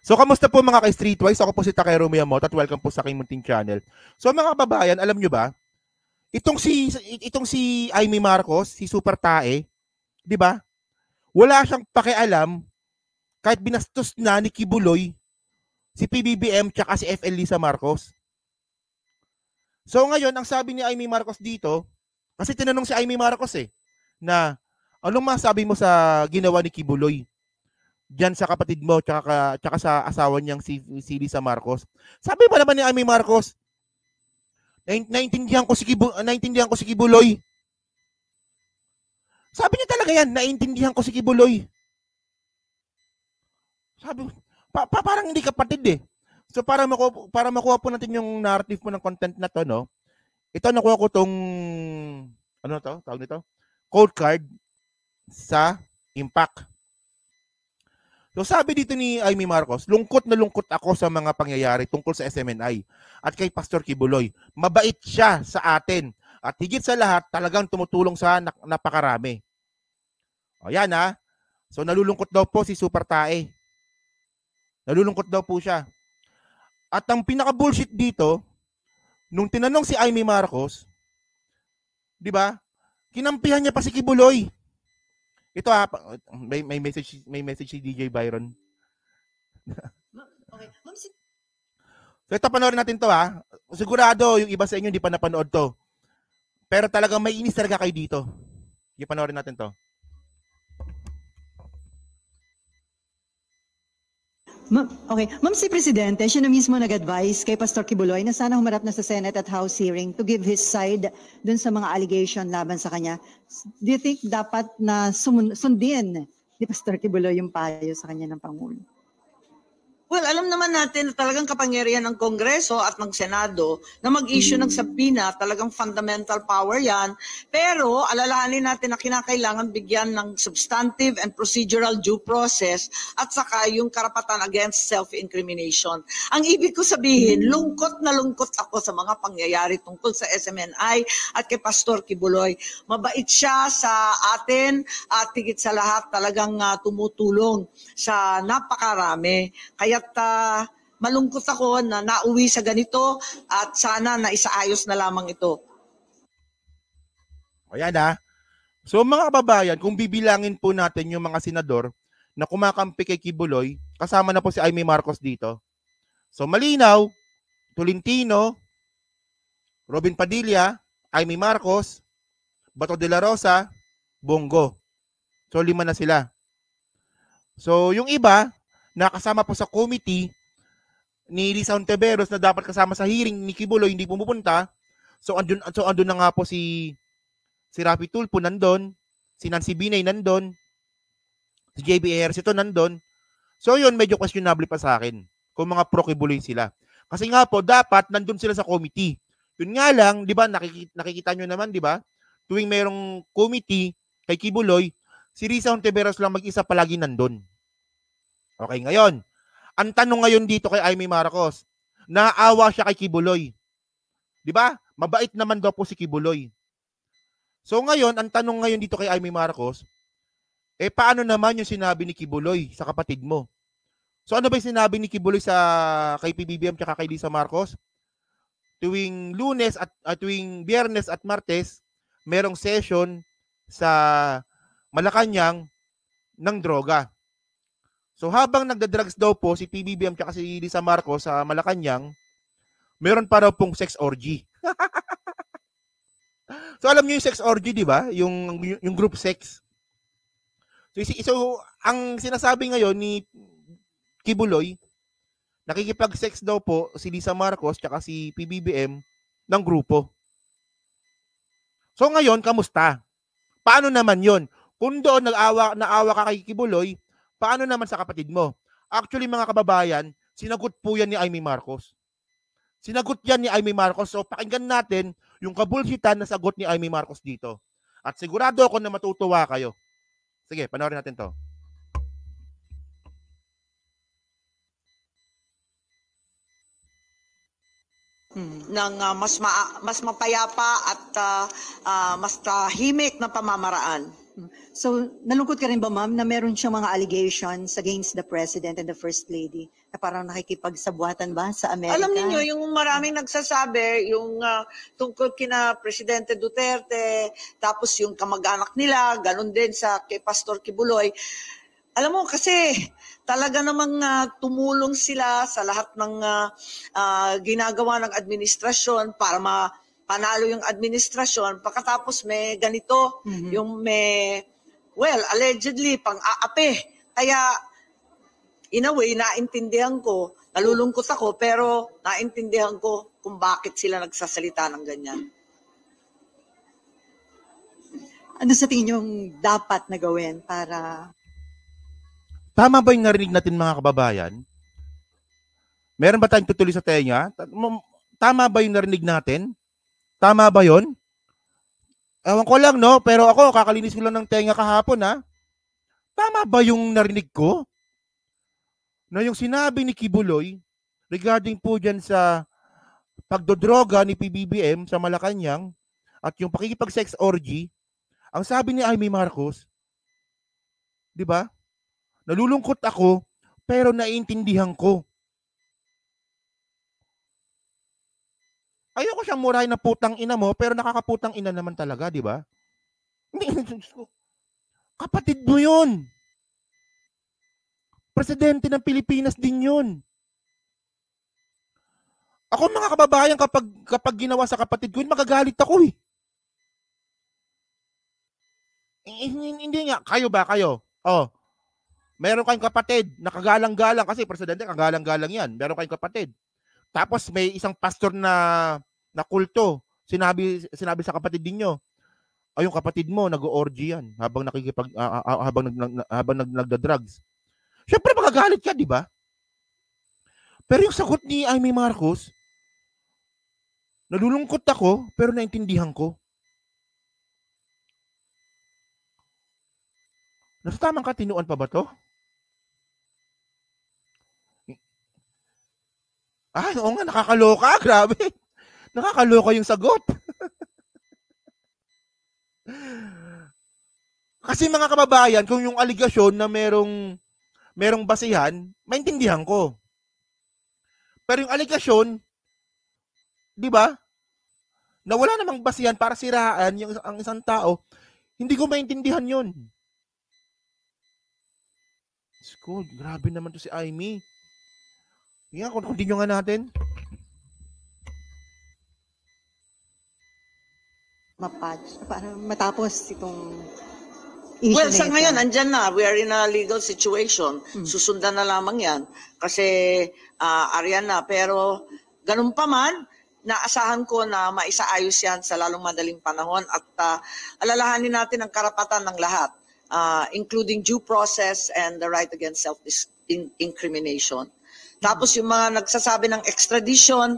So, kamusta po mga ka-Streetwise? Ako po si Takero Miyamoto at welcome po sa aking munting channel. So, mga kababayan, alam nyo ba, itong si Amy Marcos, si Super Tae, di ba? Wala siyang pakialam kahit binastos na ni Kibuloy, si PBBM, tsaka si FL Lisa Marcos. So, ngayon, ang sabi ni Amy Marcos dito, kasi tinanong si Amy Marcos na anong masabi mo sa ginawa ni Kibuloy diyan sa kapatid mo tsaka sa asawa niyang si Lisa Marcos. Sabi pa naman ni Amy Marcos, naintindihan ko si Kibuloy. Sabi niya talaga yan, naintindihan ko si Kibuloy. Sabi, parang hindi kapatid . So para makuha po natin yung narrative po ng content na to, no? Ito nakuha ko tong tawag nito? Code card sa Impact. So sabi dito ni Amy Marcos, lungkot na lungkot ako sa mga pangyayari tungkol sa SMNI at kay Pastor Kibuloy. Mabait siya sa atin at higit sa lahat talagang tumutulong sa napakarami. O yan . So nalulungkot daw po si Super Tae. Nalulungkot daw po siya. At ang pinaka-bullshit dito, nung tinanong si Amy Marcos, di ba? Kinampihan niya pa si Kibuloy. Ito may message si DJ Byron. Okay. So ito, panoorin natin to . Sigurado yung iba sa inyo hindi pa napanood to. Pero talagang may inis talaga kayo dito. Panoorin natin to. Okay. Ma'am, si Presidente, siya na mismo nag-advise kay Pastor Kibuloy na sana humarap na sa Senate at House hearing to give his side dun sa mga allegation laban sa kanya. Do you think dapat na sundin ni Pastor Kibuloy yung payo sa kanya ng Pangulo? Well, alam naman natin na talagang kapangyarihan ng Kongreso at ng Senado na mag-issue ng subpoena, talagang fundamental power yan. Pero alalahanin natin na kinakailangan bigyan ng substantive and procedural due process at saka yung karapatan against self-incrimination. Ang ibig ko sabihin, lungkot na lungkot ako sa mga pangyayari tungkol sa SMNI at kay Pastor Kibuloy. Mabait siya sa atin at higit sa lahat talagang tumutulong sa napakarami. Kaya malungkot ako na nauwi sa ganito at sana na isaayos na lamang ito. Ayan . So mga kababayan, kung bibilangin po natin yung mga senador na kumakampi kay Kibuloy, kasama na po si Amy Marcos dito. So malinaw, Tolentino, Robin Padilla, Amy Marcos, Bato de la Rosa, Bongo. So 5 na sila. So yung iba, nakasama po sa committee ni Lisa Ontiveros na dapat kasama sa hearing ni Kibuloy, hindi pumupunta. So andun na nga po si Rafi Tulfo nandun, si Nancy Binay nandun, si JB Ejercito nandun. So yun, medyo questionable pa sa akin kung mga pro Kibuloy sila. Kasi nga po, dapat nandun sila sa committee. Yun nga lang, di ba, nakikita nyo naman, di ba, tuwing mayroong committee kay Kibuloy, si Lisa Ontiveros lang mag-isa palagi nandun. Okay, ngayon, ang tanong ngayon dito kay Amy Marcos, naawa siya kay Kibuloy. Di ba? Mabait naman daw po si Kibuloy. So ngayon, ang tanong ngayon dito kay Amy Marcos, paano naman yung sinabi ni Kibuloy sa kapatid mo? So ano ba yung sinabi ni Kibuloy kay PBBM at kay Lisa Marcos? Tuwing Lunes at tuwing Biyernes at Martes, merong session sa Malacanang ng droga. So habang nagda-drugs daw po si PBBM at si Lisa Marcos sa Malacanang, meron pa raw pong sex orgy. So alam niyo yung sex orgy, di ba? Yung group sex. So ang sinasabi ngayon ni Kibuloy, nakikipag-sex daw po si Lisa Marcos at si PBBM ng grupo. So ngayon, kamusta? Paano naman yon? Kung doon naawa ka kay Kibuloy, paano naman sa kapatid mo? Actually, mga kababayan, sinagot po yan ni Amy Marcos. Sinagot yan ni Amy Marcos. So pakinggan natin yung kabulsitan na sagot ni Amy Marcos dito. At sigurado ako na matutuwa kayo. Sige, panoorin natin to. Ng mas mapayapa at mas tahimik na pamamaraan. So, nalungkot ka rin ba, ma'am, na meron siyang mga allegations against the President and the First Lady na parang nakikipagsabuatan ba sa Amerika? Alam niyo yung maraming nagsasabi, yung tungkol kina Presidente Duterte, tapos yung kamag-anak nila, ganun din sa kay Pastor Kibuloy. Alam mo, kasi talaga namang tumulong sila sa lahat ng ginagawa ng administrasyon para panalo yung administrasyon. Pagkatapos may ganito, yung may, allegedly, pang-aape. Kaya, in a way, naintindihan ko, nalulungkot ako, pero naintindihan ko kung bakit sila nagsasalita ng ganyan. Ano sa tingin yung dapat na gawin para... Tama ba yung narinig natin, mga kababayan? Meron ba tayong tutuloy sa tenga? Tama ba yung narinig natin? Tama ba yun? Ewan ko lang, no? Pero ako, kakalinis ko lang ng tenga kahapon, ha? Tama ba yung narinig ko? Na yung sinabi ni Kibuloy regarding po dyan sa pagdodroga ni PBBM sa Malacanang at yung pakikipag-sex orgy, ang sabi ni Amy Marcos, di ba? Nalulungkot ako, pero naiintindihan ko. Ayoko siyang murahin na putang ina mo, pero nakakaputang ina naman talaga, di ba? Kapatid mo yun. Presidente ng Pilipinas din yun. Ako, mga kababayan, kapag ginawa sa kapatid ko, magagalit ako eh. Hindi nga, kayo ba, kayo? Oh, meron kayong kapatid, nakagalang-galang, kasi presidente, kagalang-galang yan. Meron kayong kapatid. Tapos may isang pastor na kulto, sinabi sa kapatid niyo, ay yung kapatid mo nag-orgy yan habang habang nagda-drugs. Syempre magagalit ka, di ba? Pero yung sagot ni Amy Marcos, nalulungkot ako pero naintindihan ko. Nasa tamang katinuan pa ba to? Oo nga, nakakaloka. Grabe. Nakakaloka yung sagot. Kasi mga kababayan, kung yung aligasyon na merong basihan, maintindihan ko. Pero yung aligasyon, di ba, na wala namang basihan para siraan ang isang tao, hindi ko maintindihan yun. School, grabe naman to si Amy. Nga, continue nga natin. Para matapos itong issue Well, sa na ito. ngayon, andyan na. We are in a legal situation. Susundan na lamang yan. Kasi, ariyan na. Pero, ganun pa man, naasahan ko na maisaayos yan sa lalong madaling panahon at alalahanin natin ang karapatan ng lahat, including due process and the right against self-incrimination. Tapos yung mga nagsasabi ng extradition,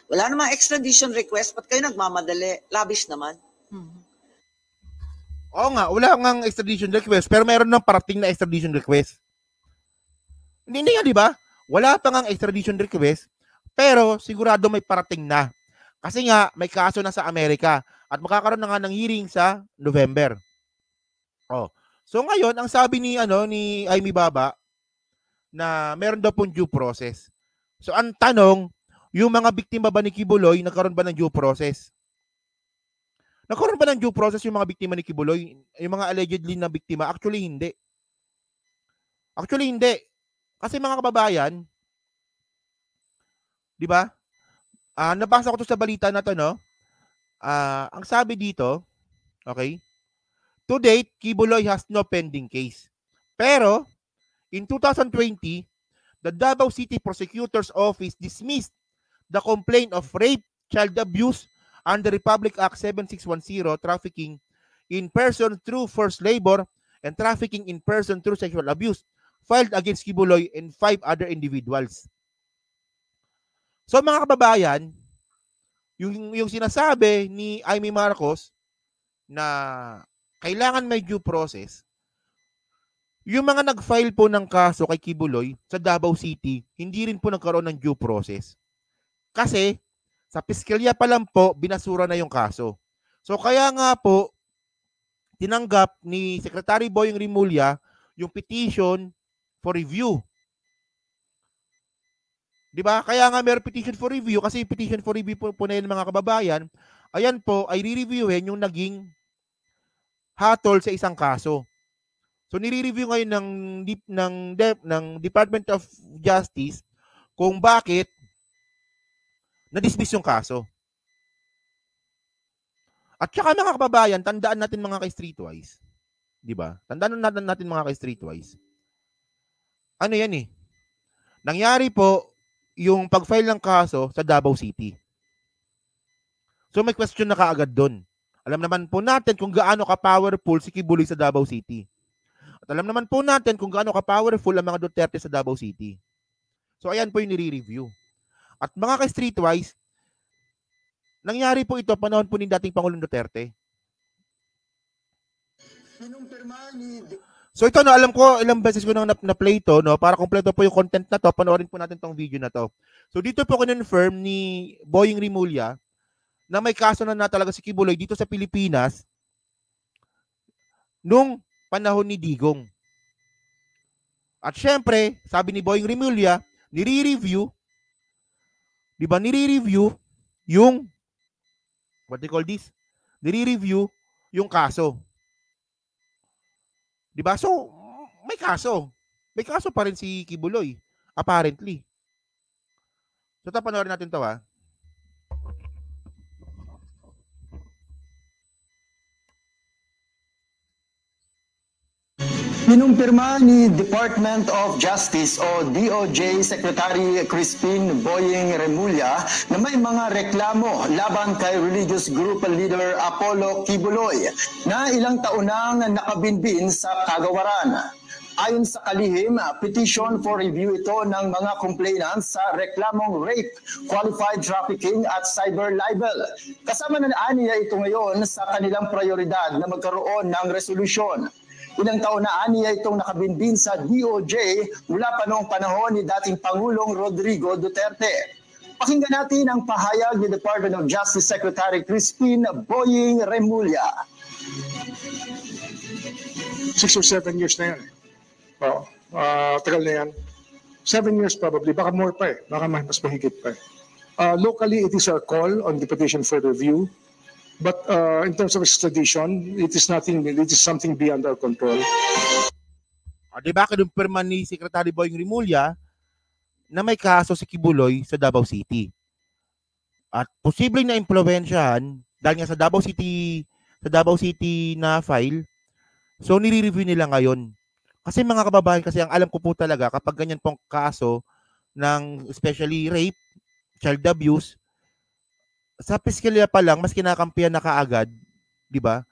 wala namang extradition request, ba't kayo nagmamadali? Labis naman. Oo nga, wala ngang extradition request, pero meron ng parating na extradition request. Hindi nga, di ba? Wala pa ngang extradition request, pero sigurado may parating na. Kasi nga, may kaso na sa Amerika at makakaroon na nga ng hearing sa November. So ngayon, ang sabi ni Amy Baba, na meron daw pong due process. So ang tanong, yung mga biktima ba ni Kibuloy, nagkaroon ba ng due process? Nagkaroon ba ng due process yung mga biktima ni Kibuloy? Yung mga allegedly na biktima? Actually, hindi. Kasi mga kababayan, di ba? Nabasa ko to sa balita na to, no? Ang sabi dito, okay, to date, Kibuloy has no pending case. Pero, in 2020, the Davao City Prosecutor's Office dismissed the complaint of rape, child abuse, under Republic Act 7610, trafficking in person through forced labor, and trafficking in person through sexual abuse, filed against Kibuloy and 5 other individuals. So mga kababayan, yung sinasabi ni Amy Marcos na kailangan may due process, yung mga nag-file po ng kaso kay Kibuloy sa Davao City, hindi rin po nagkaroon ng due process. Kasi sa piskalya pa lang po, binasura na yung kaso. So kaya nga po, tinanggap ni Secretary Boying Rimulya yung petition for review. Di ba? Kaya nga meron petition for review kasi petition for review po na yun mga kababayan, ayan po ay re-reviewin yung naging hatol sa isang kaso. So nire-review ngayon ng Department of Justice kung bakit na-dismiss yung kaso. At saka mga kababayan, tandaan natin mga ka-streetwise. Di ba? Tandaan natin mga ka-streetwise. Ano yan eh? Nangyari po yung pag-file ng kaso sa Davao City. So may question na kaagad doon. Alam naman po natin kung gaano ka-powerful si Kibuloy sa Davao City. At alam naman po natin kung gaano ka-powerful ang mga Duterte sa Davao City. So ayan po yung nire-review. At mga ka-streetwise, nangyari po ito panahon po ni dating Pangulong Duterte. So ito no, alam ko ilang beses ko nang na-play ito, no, para kumpleto po yung content na to, panoorin po natin tong video na to. So dito po kinonfirm ni Boying Rimulya na may kaso na talaga si Kibuloy dito sa Pilipinas nung panahon ni Digong. At syempre, sabi ni Boying Rimulya, nire-review, di ba, nire-review yung what they call this? Nire-review yung kaso. Di ba? So, may kaso. May kaso pa rin si Kibuloy, apparently. So, panoorin natin to ha. Pinumpirma ni Department of Justice o DOJ Secretary Crispin Boying Rimulya na may mga reklamo laban kay religious group leader Apollo Kibuloy na ilang taon nang nakabinbin sa kagawaran. Ayon sa kalihim, petition for review ito ng mga complainants sa reklamong rape, qualified trafficking at cyber libel. Kasama na aniya ito ngayon sa kanilang prioridad na magkaroon ng resolusyon. Ilang taon na aniya itong nakabinbin sa DOJ mula pa noong panahon ni dating Pangulong Rodrigo Duterte. Pakinggan natin ang pahayag ni Department of Justice Secretary Crispin Boying Rimulya. 6 or 7 years na yan. Tagal na yan. 7 years probably, baka more pa eh. Baka mas mahigit pa eh. Locally, it is our call on the petition for review. But in terms of extradition, it is something beyond our control. Diba, kinumpirma ni Secretary Boying Rimulya na may kaso si Kibuloy sa Davao City. At posibleng na impluwensyahan dahil nga sa Davao City na file. So nire-review nila ngayon. Kasi mga kababayan, kasi ang alam ko po talaga kapag ganyan pong kaso ng especially rape, child abuse, sa piskalya pa lang mas kinakampihan na kaagad, 'di ba?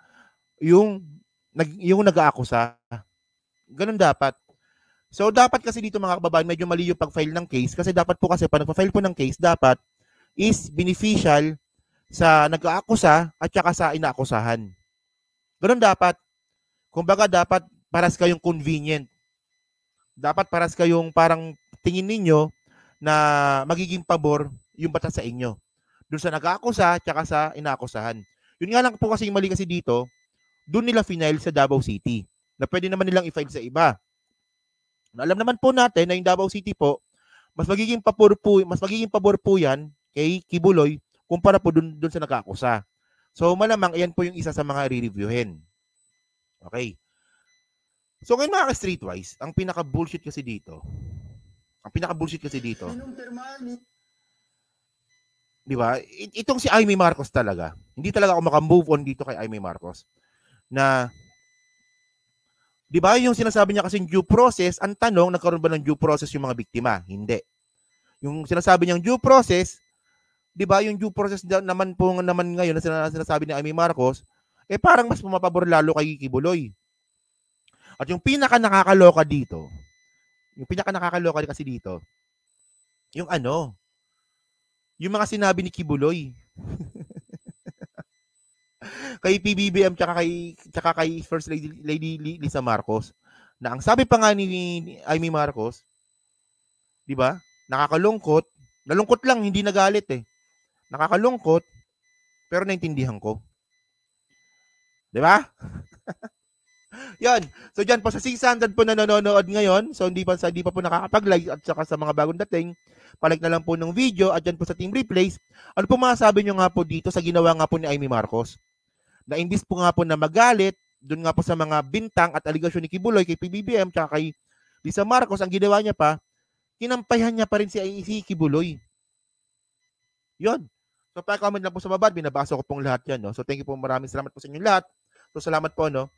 Yung nag-aakusa. Ganun dapat. So dapat kasi dito mga kababayan, medyo mali yung pag-file ng case kasi dapat po kasi pag nagpa-file po ng case dapat is beneficial sa nag-aakusa at saka sa inaakusahan. Ganun dapat. Kumbaga dapat paras kayong convenient. Dapat paras kayong parang tingin ninyo na magiging pabor yung batas sa inyo. Doon sa nag-aakusa at saka sa inaakusahan. Yun nga lang po kasi yung mali kasi dito, doon nila final sa Davao City na pwede naman nilang i-file sa iba. Alam naman po natin na yung Davao City po, mas magiging pabor po yan kay Kibuloy kumpara po doon sa nag-aakusa. So malamang yan po yung isa sa mga re-reviewin. Okay. So ngayon mga ka-streetwise, ang pinaka-bullshit kasi dito, di ba? Itong si Amy Marcos talaga. Hindi talaga ako maka-move on dito kay Amy Marcos. Na, di ba yung sinasabi niya kasi due process, ang tanong, nagkaroon ba ng due process yung mga biktima? Hindi. Yung sinasabi niyang due process, di ba yung due process naman ngayon na sinasabi ni Amy Marcos, parang mas pumapabor lalo kay Kibuloy. At yung pinaka-nakakaloka kasi dito, yung mga sinabi ni Kibuloy kay PBBM tsaka kay First Lady Lisa Marcos na ang sabi pa nga ni Amy Marcos, di ba? Nakakalungkot, nalungkot lang, hindi nagalit eh. Nakakalungkot pero naintindihan ko. Di ba? Yan. So dyan po sa 600 po na nanonood ngayon. So hindi pa po nakakapag-like at saka sa mga bagong dating, palike na lang po ng video at dyan po sa Team Replays. Ano po masasabi nyo nga po dito sa ginawa nga po ni Amy Marcos? Na imbis po nga po na magalit, dun nga po sa mga bintang at aligasyon ni Kibuloy kay PBBM tsaka kay Lisa Marcos, ang ginawa niya pa, kinampayan niya pa rin si Kibuloy. Yun. So pa-comment lang po sa baba, binabasa ko pong lahat yan. No? So thank you po, maraming salamat po sa inyo lahat. So salamat po, no?